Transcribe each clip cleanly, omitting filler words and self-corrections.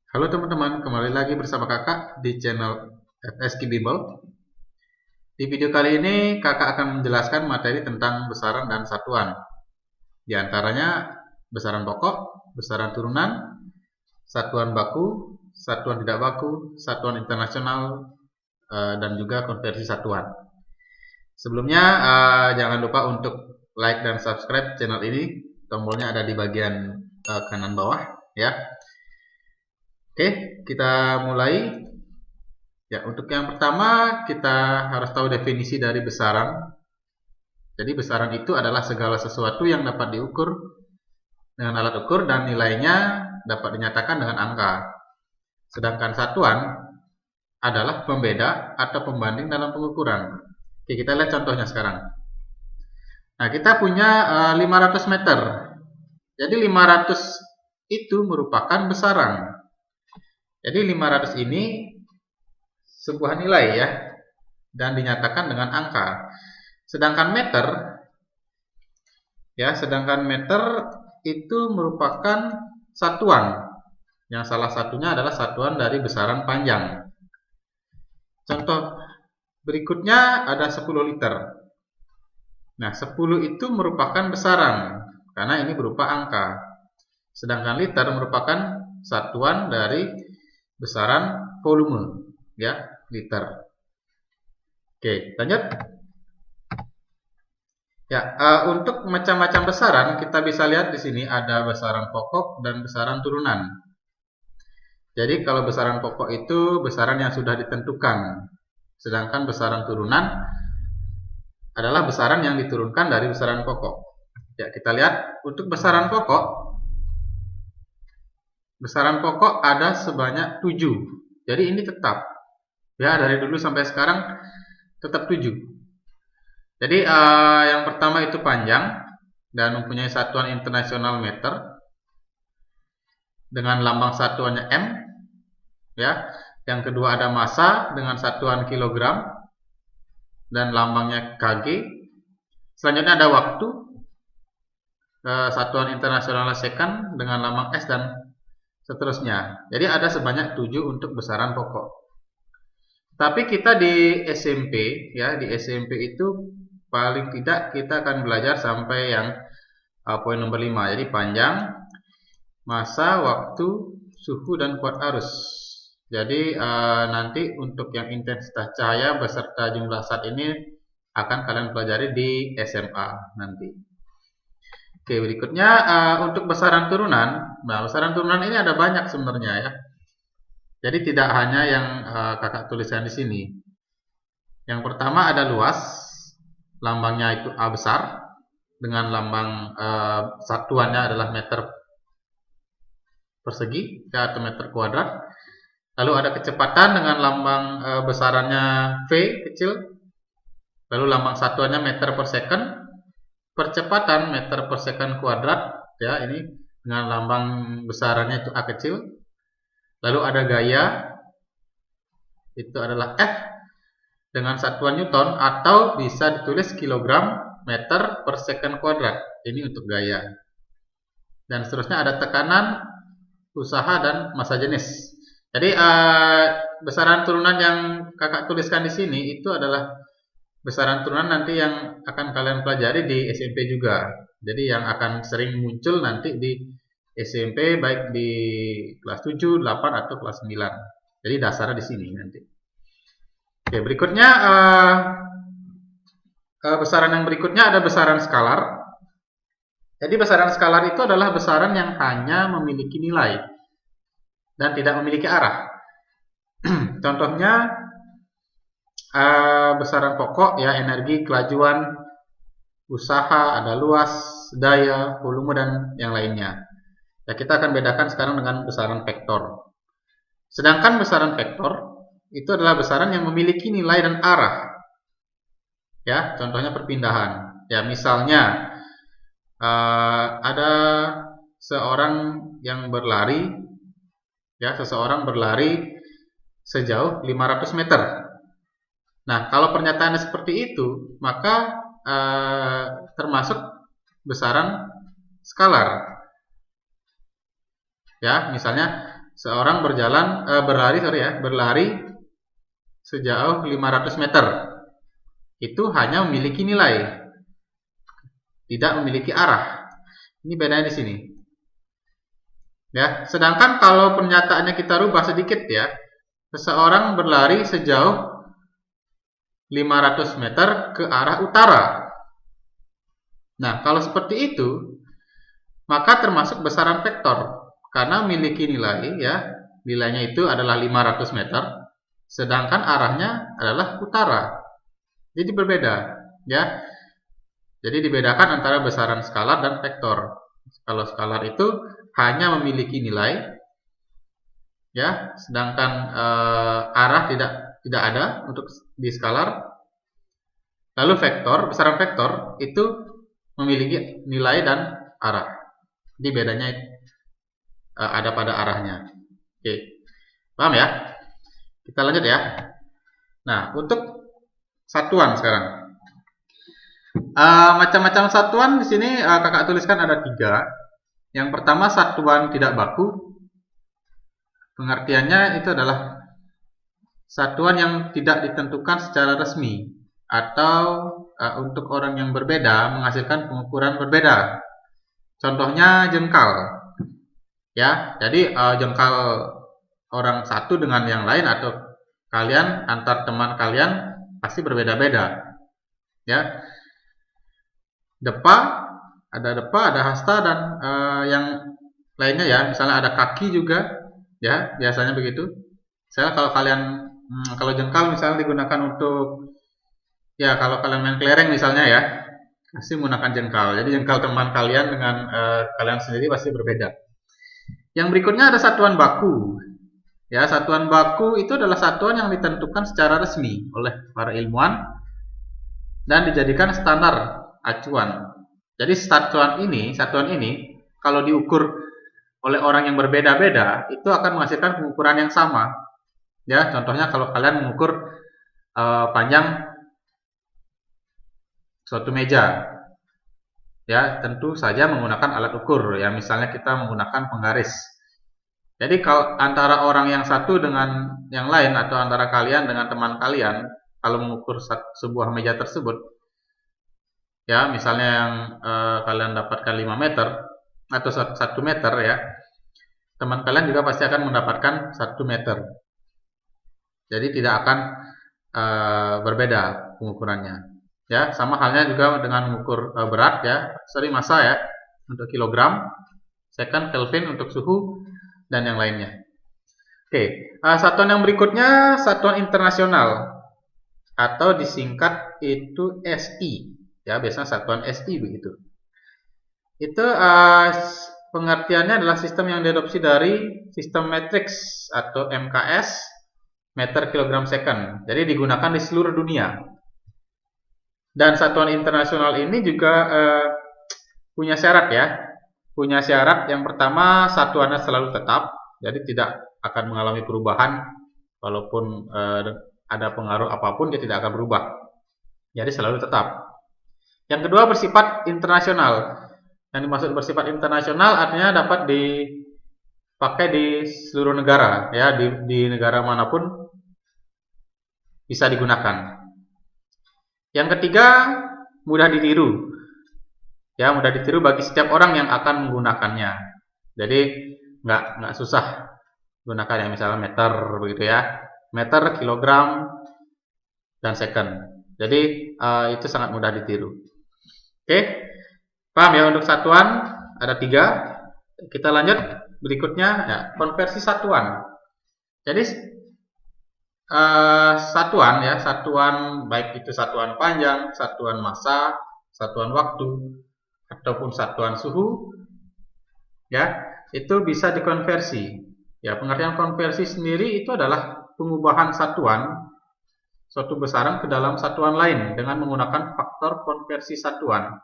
Halo teman-teman, kembali lagi bersama kakak di channel FSK Bimbel. Di video kali ini kakak akan menjelaskan materi tentang besaran dan satuan. Di antaranya besaran pokok, besaran turunan, satuan baku, satuan tidak baku, satuan internasional, dan juga konversi satuan. Sebelumnya jangan lupa untuk like dan subscribe channel ini. Tombolnya ada di bagian kanan bawah ya. Oke, kita mulai. Ya, untuk yang pertama kita harus tahu definisi dari besaran. Jadi besaran itu adalah segala sesuatu yang dapat diukur dengan alat ukur dan nilainya dapat dinyatakan dengan angka. Sedangkan satuan adalah pembeda atau pembanding dalam pengukuran. Oke, kita lihat contohnya sekarang. Nah, kita punya 500 meter. Jadi 500 itu merupakan besaran. Jadi 500 ini sebuah nilai ya, dan dinyatakan dengan angka. Sedangkan meter itu merupakan satuan, yang salah satunya adalah satuan dari besaran panjang. Contoh berikutnya ada 10 liter. Nah, 10 itu merupakan besaran karena ini berupa angka. Sedangkan liter merupakan satuan dari besaran volume ya, liter. Oke, lanjut. Ya, untuk macam-macam besaran kita bisa lihat di sini ada besaran pokok dan besaran turunan. Jadi kalau besaran pokok itu besaran yang sudah ditentukan, sedangkan besaran turunan adalah besaran yang diturunkan dari besaran pokok. Ya, kita lihat untuk besaran pokok. Besaran pokok ada sebanyak 7. Jadi ini tetap. Ya, dari dulu sampai sekarang tetap 7. Jadi yang pertama itu panjang dan mempunyai satuan internasional meter dengan lambang satuannya M. Ya. Yang kedua ada massa dengan satuan kilogram dan lambangnya kg. Selanjutnya ada waktu, satuan internasional second dengan lambang S dan seterusnya. Jadi ada sebanyak 7 untuk besaran pokok. Tapi kita di SMP ya, di SMP itu paling tidak kita akan belajar sampai yang poin nomor 5. Jadi panjang, massa, waktu, suhu dan kuat arus. Jadi nanti untuk yang intensitas cahaya beserta jumlah zat ini akan kalian pelajari di SMA nanti. Oke, berikutnya untuk besaran turunan. Nah, besaran turunan ini ada banyak sebenarnya ya. Jadi tidak hanya yang kakak tuliskan di sini. Yang pertama ada luas, lambangnya itu A besar dengan lambang satuannya adalah meter persegi atau meter kuadrat. Lalu ada kecepatan dengan lambang besarannya V kecil. Lalu lambang satuannya meter per second. Percepatan meter per second kuadrat ya, ini dengan lambang besarannya itu A kecil. Lalu ada gaya, itu adalah F dengan satuan Newton atau bisa ditulis kilogram meter per second kuadrat. Ini untuk gaya. Dan seterusnya ada tekanan, usaha dan massa jenis. Jadi besaran turunan yang kakak tuliskan di sini itu adalah besaran turunan nanti yang akan kalian pelajari di SMP juga. Jadi yang akan sering muncul nanti di SMP baik di kelas 7, 8 atau kelas 9. Jadi dasarnya di sini nanti. Oke, berikutnya besaran yang berikutnya ada besaran skalar. Jadi besaran skalar itu adalah besaran yang hanya memiliki nilai dan tidak memiliki arah. Contohnya besaran pokok ya, energi, kelajuan, usaha, ada luas, daya, volume dan yang lainnya. Ya, kita akan bedakan sekarang dengan besaran vektor. Sedangkan besaran vektor itu adalah besaran yang memiliki nilai dan arah. Ya, contohnya perpindahan. Ya, misalnya ada seorang yang berlari, ya, seseorang berlari sejauh 500 meter. Nah, kalau pernyataannya seperti itu, maka termasuk besaran skalar. Ya, misalnya seorang berlari sejauh 500 meter. Itu hanya memiliki nilai, tidak memiliki arah. Ini bedanya di sini. Ya, sedangkan kalau pernyataannya kita rubah sedikit ya, seseorang berlari sejauh 500 meter ke arah utara. Nah, kalau seperti itu, maka termasuk besaran vektor karena memiliki nilai ya, nilainya itu adalah 500 meter, sedangkan arahnya adalah utara. Jadi berbeda ya. Jadi dibedakan antara besaran skalar dan vektor. Kalau skalar itu hanya memiliki nilai ya, sedangkan arah tidak ada untuk di skalar. Lalu vektor, besaran vektor itu memiliki nilai dan arah. Jadi bedanya ada pada arahnya. Oke. Paham ya? Kita lanjut ya. Nah, untuk satuan sekarang. Macam-macam satuan di sini kakak tuliskan ada 3. Yang pertama satuan tidak baku. Pengertiannya itu adalah satuan yang tidak ditentukan secara resmi atau untuk orang yang berbeda menghasilkan pengukuran berbeda. Contohnya jengkal. Ya, jadi jengkal orang satu dengan yang lain atau kalian antar teman kalian pasti berbeda-beda. Ya. Depa, ada hasta dan yang lainnya ya, misalnya ada kaki juga ya, biasanya begitu. Misalnya kalau jengkal misalnya digunakan untuk ya, kalau kalian main kelereng misalnya ya, pasti menggunakan jengkal. Jadi jengkal teman kalian dengan kalian sendiri pasti berbeda. Yang berikutnya ada satuan baku. Ya, satuan baku itu adalah satuan yang ditentukan secara resmi oleh para ilmuwan dan dijadikan standar acuan. Jadi satuan ini kalau diukur oleh orang yang berbeda-beda itu akan menghasilkan pengukuran yang sama. Ya, contohnya kalau kalian mengukur panjang suatu meja, ya tentu saja menggunakan alat ukur. Ya, misalnya kita menggunakan penggaris. Jadi kalau antara orang yang satu dengan yang lain atau antara kalian dengan teman kalian, kalau mengukur sebuah meja tersebut, ya misalnya yang kalian dapatkan 5 meter atau 1 meter ya, teman kalian juga pasti akan mendapatkan 1 meter. Jadi tidak akan berbeda pengukurannya. Ya, sama halnya juga dengan mengukur berat ya, massa ya untuk kilogram, second Kelvin untuk suhu dan yang lainnya. Oke, satuan yang berikutnya satuan internasional atau disingkat itu SI. Ya, biasanya satuan SI begitu. Itu pengertiannya adalah sistem yang diadopsi dari sistem matriks atau MKS, meter kilogram second. Jadi digunakan di seluruh dunia. Dan satuan internasional ini juga punya syarat ya. Punya syarat yang pertama satuannya selalu tetap, jadi tidak akan mengalami perubahan walaupun ada pengaruh apapun dia tidak akan berubah. Jadi selalu tetap. Yang kedua bersifat internasional. Yang dimaksud bersifat internasional artinya dapat dipakai di seluruh negara ya, di negara manapun bisa digunakan. Yang ketiga mudah ditiru. Ya, mudah ditiru bagi setiap orang yang akan menggunakannya. Jadi nggak susah gunakan yang misalnya meter begitu ya. Meter, kilogram, dan second. Jadi itu sangat mudah ditiru. Oke, paham ya untuk satuan ada 3. Kita lanjut berikutnya ya, konversi satuan. Jadi satuan ya, satuan baik itu satuan panjang, satuan massa, satuan waktu ataupun satuan suhu ya, itu bisa dikonversi. Ya, pengertian konversi sendiri itu adalah pengubahan satuan suatu besaran ke dalam satuan lain dengan menggunakan faktor konversi satuan.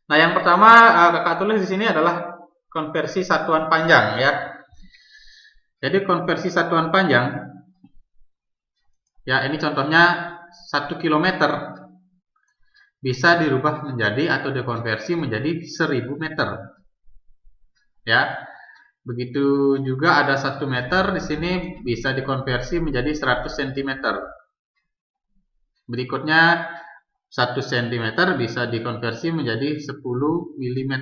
Nah, yang pertama kakak tulis di sini adalah konversi satuan panjang ya. Jadi konversi satuan panjang ya, ini contohnya 1 km bisa dirubah menjadi atau dikonversi menjadi 1000 meter. Ya. Begitu juga ada 1 meter di sini bisa dikonversi menjadi 100 cm. Berikutnya 1 cm bisa dikonversi menjadi 10 mm.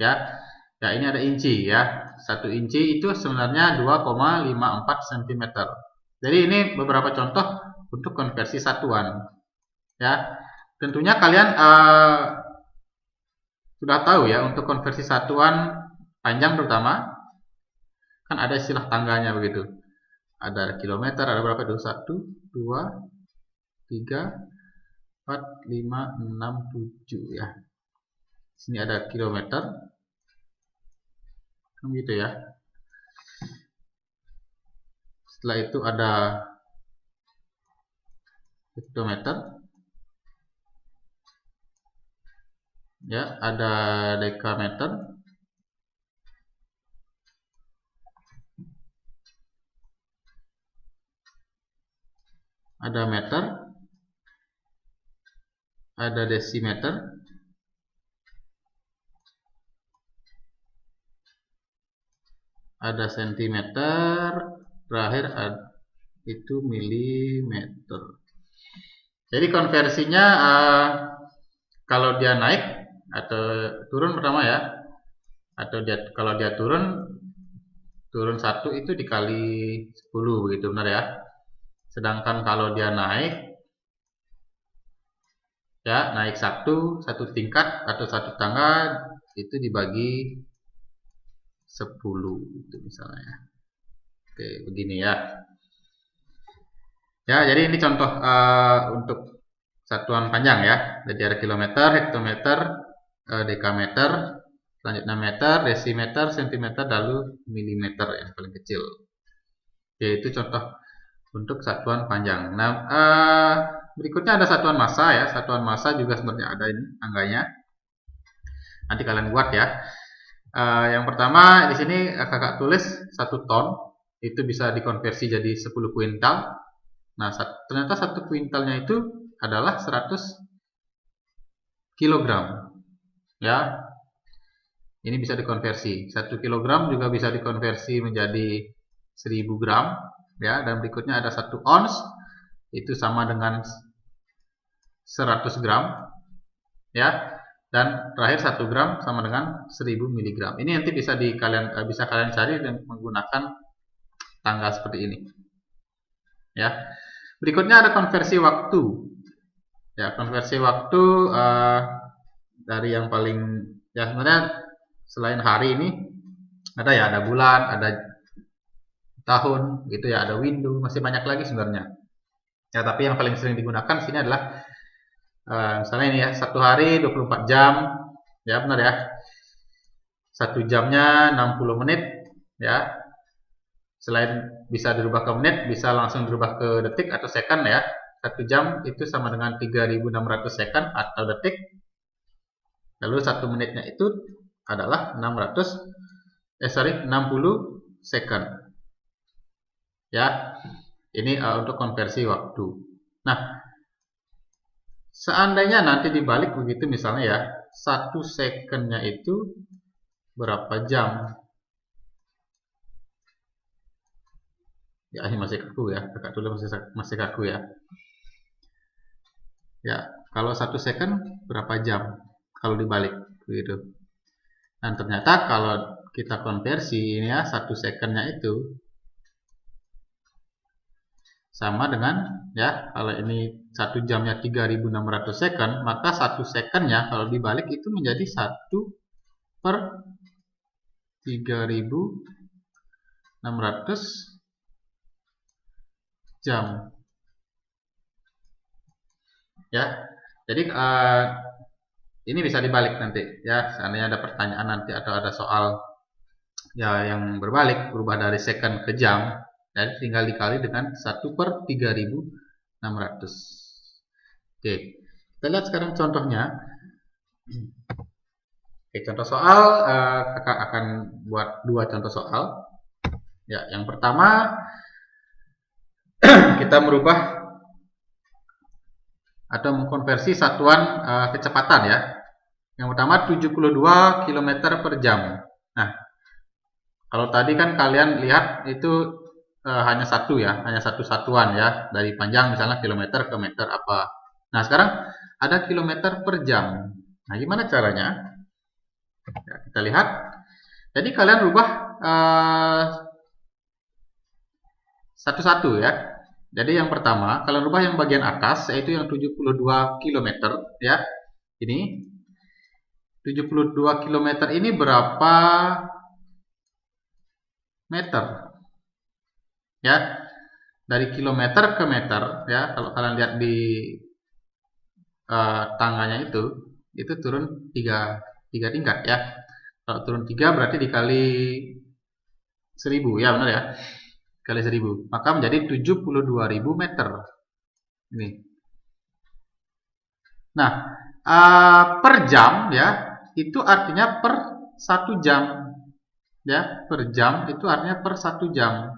Ya. Ya, ini ada inci ya. 1 inci itu sebenarnya 2,54 cm. Jadi ini beberapa contoh untuk konversi satuan. Ya. Tentunya kalian sudah tahu ya untuk konversi satuan panjang terutama kan ada istilah tangganya begitu. Ada kilometer, ada berapa itu? 1, 2, 3, 4, 5, 6, 7 ya. Sini ada kilometer. Kan gitu ya. Setelah itu ada hektometer. Ya, ada dekameter. Ada meter. Ada desimeter. Ada sentimeter, terakhir itu milimeter. Jadi konversinya kalau dia naik atau turun pertama ya, atau kalau dia turun 1 itu dikali 10 begitu, benar ya. Sedangkan kalau dia naik ya, naik satu tingkat atau 1 tangga itu dibagi 10 itu misalnya. Oke, begini ya. Ya, jadi ini contoh untuk satuan panjang ya. Jadi ada kilometer, hektometer, dekameter, selanjutnya meter, desimeter, sentimeter, lalu milimeter yang paling kecil. Oke, itu contoh untuk satuan panjang. Nah, berikutnya ada satuan massa ya. Satuan massa juga sebenarnya ada ini angganya. Nanti kalian buat ya. Yang pertama di sini kakak tulis 1 ton itu bisa dikonversi jadi 10 kuintal. Nah, ternyata 1 kuintalnya itu adalah 100 kilogram. Ya. Ini bisa dikonversi. 1 kilogram juga bisa dikonversi menjadi 1000 gram ya, dan berikutnya ada 1 ons itu sama dengan 100 gram ya. Dan terakhir 1 gram sama dengan 1000 mg. Ini nanti bisa kalian cari dengan menggunakan tangga seperti ini. Ya. Berikutnya ada konversi waktu. Ya, konversi waktu dari yang paling ya sebenarnya selain hari ini ada bulan, ada tahun gitu ya, ada window, masih banyak lagi sebenarnya. Ya, tapi yang paling sering digunakan sini adalah misalnya ini ya, 1 hari 24 jam ya, benar ya. 1 jamnya 60 menit ya. Selain bisa dirubah ke menit, bisa langsung dirubah ke detik atau second ya. 1 jam itu sama dengan 3600 second atau detik. Lalu 1 menitnya itu adalah 60 second. Ya. Ini untuk konversi waktu. Nah, seandainya nanti dibalik begitu misalnya ya, 1 secondnya itu berapa jam? Ya, ini masih kaku ya, kakak tulis masih kaku ya. Ya, kalau 1 second berapa jam kalau dibalik begitu. Dan ternyata kalau kita konversi ini ya, 1 secondnya itu sama dengan ya, kalau ini 1 jamnya 3600 second, maka 1 secondnya kalau dibalik itu menjadi 1 per 3600 jam. Ya. Jadi ini bisa dibalik nanti ya, seandainya ada pertanyaan nanti atau ada soal ya yang berbalik, berubah dari second ke jam, dan tinggal dikali dengan 1 per 3600. Oke, kita lihat sekarang contohnya. Oke, contoh soal, kakak akan buat 2 contoh soal. Ya, yang pertama kita merubah atau mengkonversi satuan kecepatan ya. Yang pertama 72 km per jam. Nah, Kalau tadi kan kalian lihat itu hanya satu ya, hanya satu satuan ya, dari panjang misalnya kilometer ke meter apa. Nah, sekarang ada kilometer per jam. Nah, gimana caranya? Ya, kita lihat. Jadi kalian rubah satu-satu ya. Jadi yang pertama, kalian rubah yang bagian atas, yaitu yang 72 km ya. Ini 72 km ini berapa meter? Ya, dari kilometer ke meter ya. Kalau kalian lihat di tangganya itu turun 3 tingkat ya. Kalau turun 3 berarti dikali 1000 ya, benar ya. Kali 1000, maka menjadi 72.000 meter. Ini. Nah, per jam ya, itu artinya per 1 jam. Ya, per jam itu artinya per 1 jam.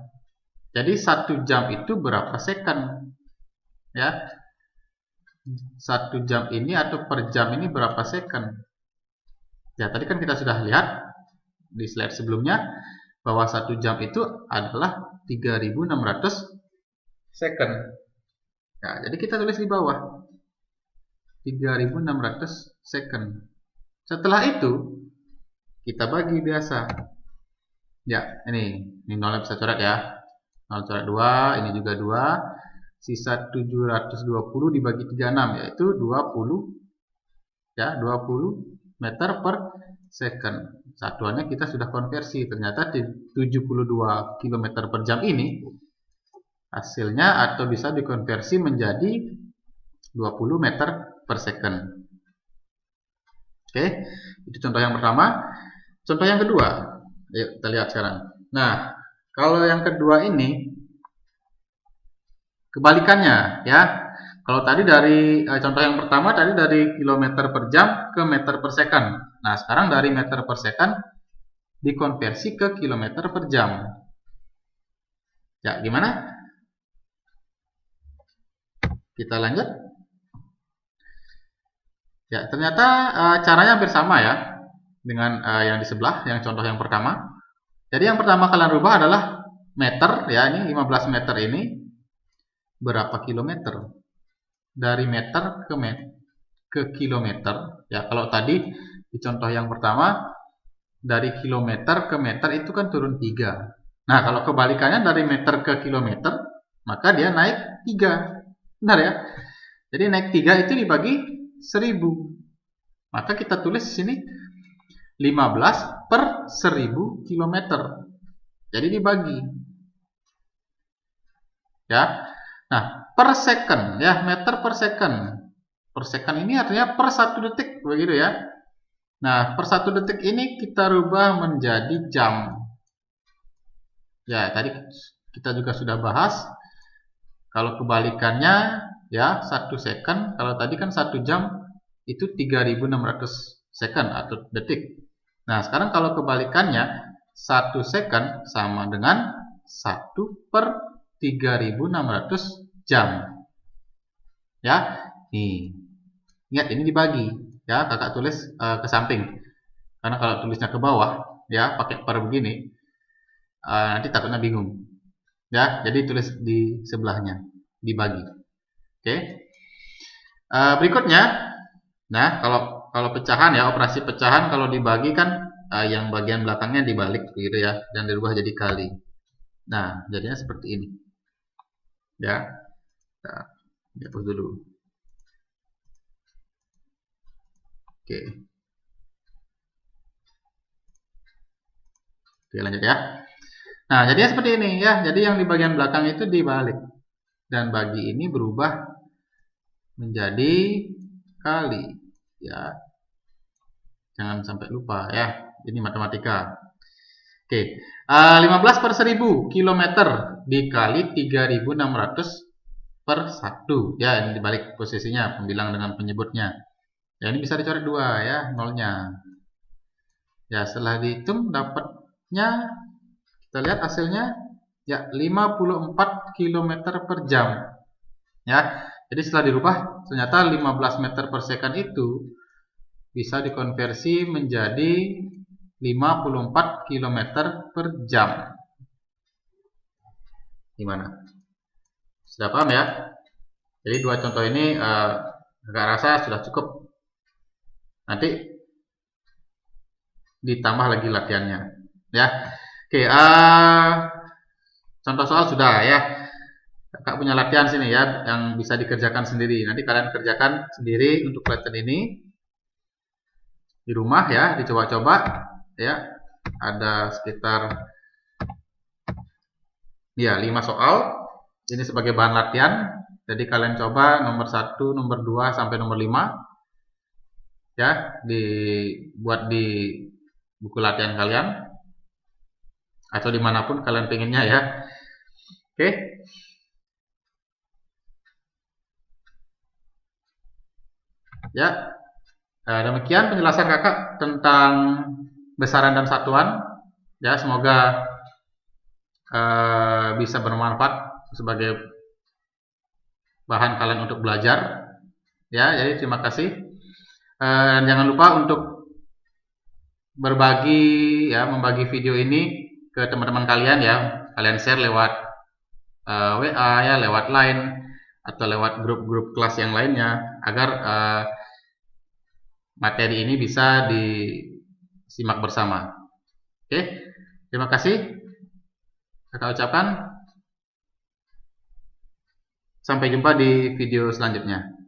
Jadi 1 jam itu berapa second? Ya. 1 jam ini atau per jam ini berapa second? Ya, tadi kan kita sudah lihat di slide sebelumnya bahwa 1 jam itu adalah 3600 second. Ya, jadi kita tulis di bawah 3600 second. Setelah itu kita bagi biasa. Ya, ini nolnya bisa coret ya. 0 coret 2, ini juga 2. Sisa 720 dibagi 36 yaitu 20 ya, 20 meter per second. Satuannya kita sudah konversi. Ternyata 72 km per jam ini hasilnya atau bisa dikonversi menjadi 20 meter per second. Oke, itu contoh yang pertama. Contoh yang kedua, yuk kita lihat sekarang. Nah, kalau yang kedua ini kebalikannya ya. Kalau tadi dari contoh yang pertama tadi dari kilometer per jam ke meter per second. Nah, sekarang dari meter per second dikonversi ke kilometer per jam. Ya, gimana? Kita lanjut. Ya, ternyata caranya hampir sama ya dengan yang di sebelah, yang contoh yang pertama. Jadi yang pertama kalian rubah adalah meter ya, ini 15 meter ini berapa kilometer? Dari meter ke kilometer ya. Kalau tadi di contoh yang pertama dari kilometer ke meter itu kan turun 3. Nah, kalau kebalikannya dari meter ke kilometer, maka dia naik 3. Benar ya? Jadi naik 3 itu dibagi 1000. Maka kita tulis di sini 15 per 1000 km. Jadi dibagi. Ya. Nah, per second ya, meter per second. Per second ini artinya per 1 detik begitu ya. Nah, per 1 detik ini kita rubah menjadi jam. Ya, tadi kita juga sudah bahas. Kalau kebalikannya ya 1 second, kalau tadi kan 1 jam itu 3600 second atau detik. Nah, sekarang kalau kebalikannya 1 second sama dengan 1 per 3600 jam. Ya, nih. Ingat ini dibagi ya, kakak tulis ke samping. Karena kalau tulisnya ke bawah ya pakai per begini nanti takutnya bingung. Ya, jadi tulis di sebelahnya, dibagi. Oke. Berikutnya, nah kalau pecahan ya, operasi pecahan kalau dibagi kan yang bagian belakangnya dibalik gitu ya, dan dirubah jadi kali. Nah, jadinya seperti ini. Ya. Nah, hapus dulu. Oke. Oke, lanjut ya. Nah, jadinya seperti ini ya. Jadi yang di bagian belakang itu dibalik. Dan bagi ini berubah menjadi kali. Ya. Jangan sampai lupa ya. Ini matematika. Oke. 15 per 1000 km dikali 3600 per 1. Ya, ini dibalik posisinya, pembilang dengan penyebutnya. Ya, ini bisa dicoret 2 ya, nolnya. Ya, setelah dihitung dapatnya, kita lihat hasilnya ya 54 km per jam. Ya, jadi setelah dirubah ternyata 15 meter per second itu bisa dikonversi menjadi 54 km per jam. Gimana? Sudah paham ya? Jadi dua contoh ini agak rasa sudah cukup. Nanti ditambah lagi latihannya, ya. Oke, contoh soal sudah ya. Kakak punya latihan sini ya, yang bisa dikerjakan sendiri. Nanti kalian kerjakan sendiri untuk latihan ini di rumah ya, dicoba-coba ya. Ada sekitar ya 5 soal. Ini sebagai bahan latihan. Jadi kalian coba nomor 1, nomor 2 sampai nomor 5 ya, dibuat di buku latihan kalian atau dimanapun kalian pengennya ya. Oke. Ya, demikian penjelasan kakak tentang besaran dan satuan. Ya, semoga bisa bermanfaat sebagai bahan kalian untuk belajar. Ya, jadi terima kasih. Dan jangan lupa untuk berbagi ya, membagi video ini ke teman-teman kalian ya. Kalian share lewat WA ya, lewat Line atau lewat grup-grup kelas yang lainnya agar materi ini bisa disimak bersama. Oke, terima kasih. Kakak ucapkan sampai jumpa di video selanjutnya.